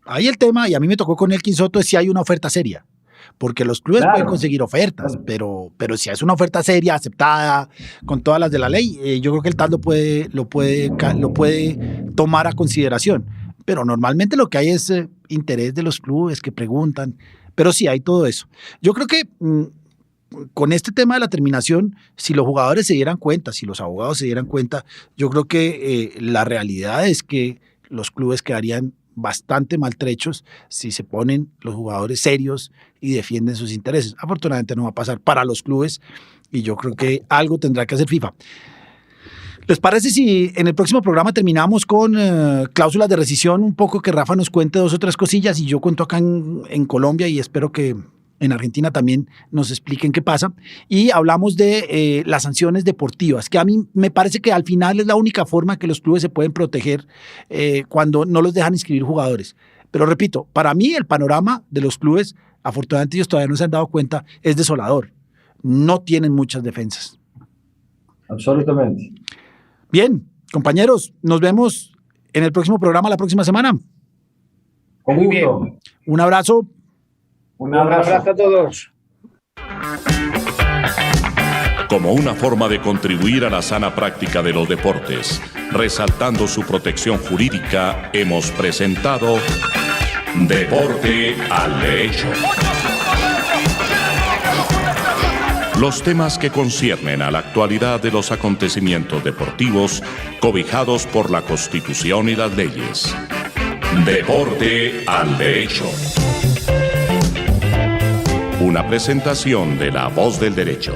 Speaker 2: Ahí el tema, y a mí me tocó con Elkin Soto, es si hay una oferta seria. Porque los clubes pueden conseguir ofertas, pero si es una oferta seria, aceptada, con todas las de la ley, yo creo que el TAS lo puede tomar a consideración. Pero normalmente lo que hay es interés de los clubes que preguntan, pero sí hay todo eso. Yo creo que con este tema de la terminación, si los jugadores se dieran cuenta, si los abogados se dieran cuenta, yo creo que la realidad es que los clubes quedarían bastante maltrechos si se ponen los jugadores serios y defienden sus intereses. Afortunadamente no va a pasar para los clubes y yo creo que algo tendrá que hacer FIFA. ¿Les parece si en el próximo programa terminamos con cláusulas de rescisión? Un poco que Rafa nos cuente 2 o 3 cosillas y yo cuento acá en Colombia y espero que en Argentina también nos expliquen qué pasa. Y hablamos de las sanciones deportivas, que a mí me parece que al final es la única forma que los clubes se pueden proteger cuando no los dejan inscribir jugadores. Pero repito, para mí el panorama de los clubes, afortunadamente ellos todavía no se han dado cuenta, es desolador. No tienen muchas defensas.
Speaker 3: Absolutamente.
Speaker 2: Bien, compañeros, nos vemos en el próximo programa la próxima semana.
Speaker 3: Con gusto.
Speaker 2: Un abrazo.
Speaker 3: Un abrazo
Speaker 4: a todos.
Speaker 1: Como una forma de contribuir a la sana práctica de los deportes, resaltando su protección jurídica, hemos presentado Deporte al Derecho. Los temas que conciernen a la actualidad de los acontecimientos deportivos cobijados por la Constitución y las leyes. Deporte al Derecho. Una presentación de La Voz del Derecho.